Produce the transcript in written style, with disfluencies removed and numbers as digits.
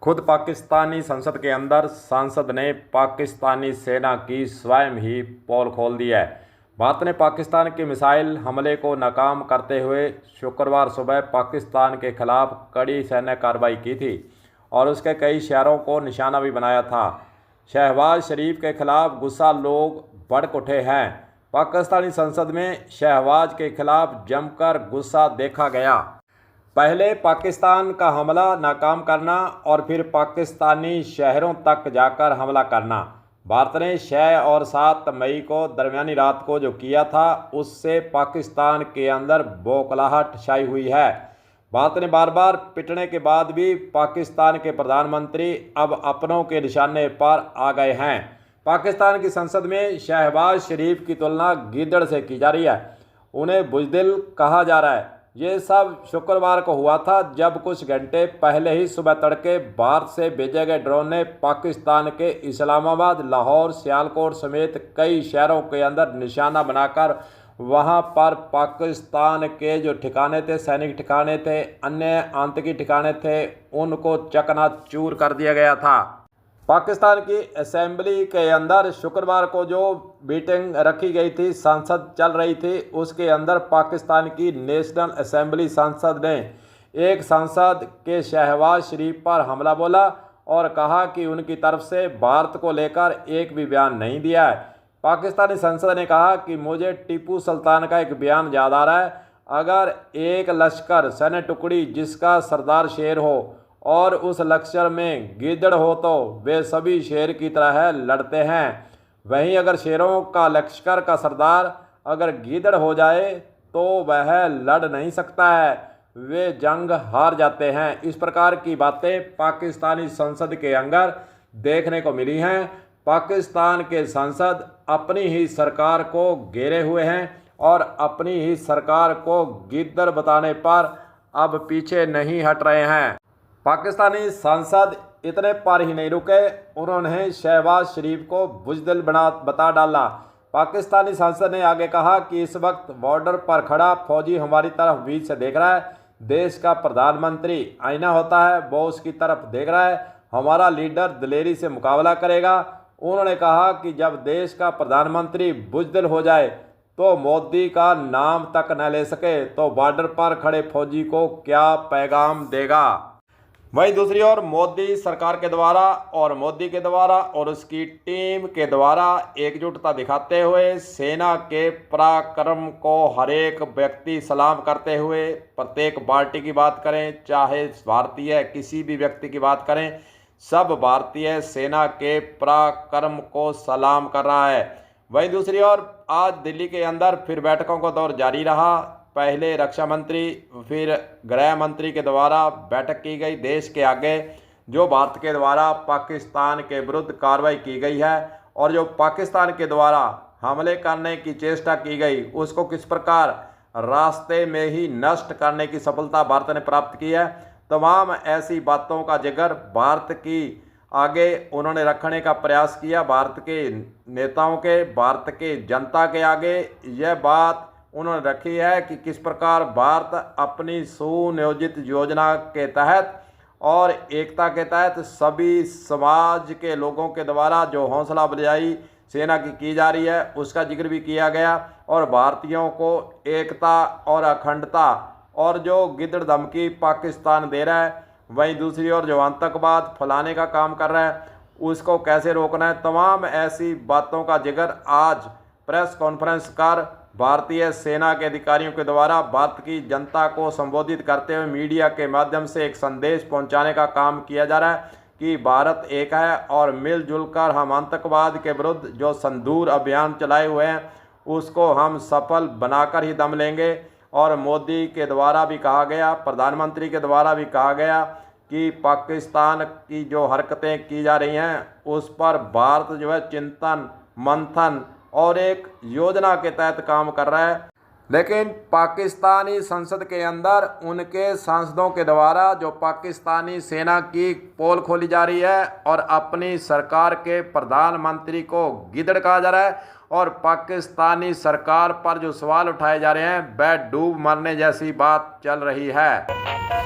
खुद पाकिस्तानी संसद के अंदर सांसद ने पाकिस्तानी सेना की स्वयं ही पोल खोल दी है। भारत ने पाकिस्तान के मिसाइल हमले को नाकाम करते हुए शुक्रवार सुबह पाकिस्तान के खिलाफ कड़ी सैन्य कार्रवाई की थी और उसके कई शहरों को निशाना भी बनाया था। शहबाज शरीफ के खिलाफ गुस्सा लोग भड़क उठे हैं। पाकिस्तानी संसद में शहबाज के खिलाफ जमकर गुस्सा देखा गया। पहले पाकिस्तान का हमला नाकाम करना और फिर पाकिस्तानी शहरों तक जाकर हमला करना। भारत ने 6 और 7 मई को दरमियानी रात को जो किया था उससे पाकिस्तान के अंदर बौखलाहट छाई हुई है। भारत ने बार बार पिटने के बाद भी पाकिस्तान के प्रधानमंत्री अब अपनों के निशाने पर आ गए हैं। पाकिस्तान की संसद में शहबाज शरीफ की तुलना गीदड़ से की जा रही है। उन्हें बुज़दिल कहा जा रहा है। ये सब शुक्रवार को हुआ था जब कुछ घंटे पहले ही सुबह तड़के भारत से भेजे गए ड्रोन ने पाकिस्तान के इस्लामाबाद, लाहौर, सियालकोट समेत कई शहरों के अंदर निशाना बनाकर वहां पर पाकिस्तान के जो ठिकाने थे, सैनिक ठिकाने थे, अन्य आतंकी ठिकाने थे, उनको चकनाचूर कर दिया गया था। पाकिस्तान की असेंबली के अंदर शुक्रवार को जो मीटिंग रखी गई थी, संसद चल रही थी, उसके अंदर पाकिस्तान की नेशनल असेंबली संसद ने एक सांसद के शहबाज शरीफ पर हमला बोला और कहा कि उनकी तरफ से भारत को लेकर एक भी बयान नहीं दिया है। पाकिस्तानी संसद ने कहा कि मुझे टीपू सुल्तान का एक बयान याद आ रहा है, अगर एक लश्कर सैन्य टुकड़ी जिसका सरदार शेर हो और उस लश्कर में गीदड़ हो तो वे सभी शेर की तरह लड़ते हैं। वहीं अगर शेरों का लश्कर का सरदार अगर गीदड़ हो जाए तो वह लड़ नहीं सकता है, वे जंग हार जाते हैं। इस प्रकार की बातें पाकिस्तानी संसद के अंदर देखने को मिली हैं। पाकिस्तान के संसद अपनी ही सरकार को घेरे हुए हैं और अपनी ही सरकार को गीदड़ बताने पर अब पीछे नहीं हट रहे हैं। पाकिस्तानी सांसद इतने पर ही नहीं रुके, उन्होंने शहबाज शरीफ को बुज़दिल बता डाला। पाकिस्तानी सांसद ने आगे कहा कि इस वक्त बॉर्डर पर खड़ा फौजी हमारी तरफ बीच से देख रहा है। देश का प्रधानमंत्री आईना होता है, वो उसकी तरफ देख रहा है। हमारा लीडर दिलेरी से मुकाबला करेगा। उन्होंने कहा कि जब देश का प्रधानमंत्री बुज़दिल हो जाए तो मोदी का नाम तक न ले सके तो बॉर्डर पर खड़े फौजी को क्या पैगाम देगा। वहीं दूसरी ओर मोदी सरकार के द्वारा और मोदी के द्वारा और उसकी टीम के द्वारा एकजुटता दिखाते हुए सेना के पराक्रम को हर एक व्यक्ति सलाम करते हुए, प्रत्येक पार्टी की बात करें, चाहे भारतीय किसी भी व्यक्ति की बात करें, सब भारतीय सेना के पराक्रम को सलाम कर रहा है। वहीं दूसरी ओर आज दिल्ली के अंदर फिर बैठकों का दौर जारी रहा। पहले रक्षा मंत्री फिर गृह मंत्री के द्वारा बैठक की गई। देश के आगे जो भारत के द्वारा पाकिस्तान के विरुद्ध कार्रवाई की गई है और जो पाकिस्तान के द्वारा हमले करने की चेष्टा की गई उसको किस प्रकार रास्ते में ही नष्ट करने की सफलता भारत ने प्राप्त की है, तमाम ऐसी बातों का जिक्र भारत की आगे उन्होंने रखने का प्रयास किया। भारत के नेताओं के, भारत के जनता के आगे यह बात उन्होंने रखी है कि किस प्रकार भारत अपनी सुनियोजित योजना के तहत और एकता के तहत सभी समाज के लोगों के द्वारा जो हौसला अफजाई सेना की जा रही है उसका जिक्र भी किया गया और भारतीयों को एकता और अखंडता और जो गिद्ध धमकी पाकिस्तान दे रहा है, वहीं दूसरी ओर जो आतंकवाद फैलाने का काम कर रहा है उसको कैसे रोकना है, तमाम ऐसी बातों का जिक्र आज प्रेस कॉन्फ्रेंस कर भारतीय सेना के अधिकारियों के द्वारा भारत की जनता को संबोधित करते हुए मीडिया के माध्यम से एक संदेश पहुंचाने का काम किया जा रहा है कि भारत एक है और मिलजुल कर हम आतंकवाद के विरुद्ध जो संदूर अभियान चलाए हुए हैं उसको हम सफल बनाकर ही दम लेंगे। और मोदी के द्वारा भी कहा गया, प्रधानमंत्री के द्वारा भी कहा गया कि पाकिस्तान की जो हरकतें की जा रही हैं उस पर भारत जो है चिंतन मंथन और एक योजना के तहत काम कर रहा है। लेकिन पाकिस्तानी संसद के अंदर उनके सांसदों के द्वारा जो पाकिस्तानी सेना की पोल खोली जा रही है और अपनी सरकार के प्रधानमंत्री को गिदड़ कहा जा रहा है और पाकिस्तानी सरकार पर जो सवाल उठाए जा रहे हैं वह डूब मरने जैसी बात चल रही है।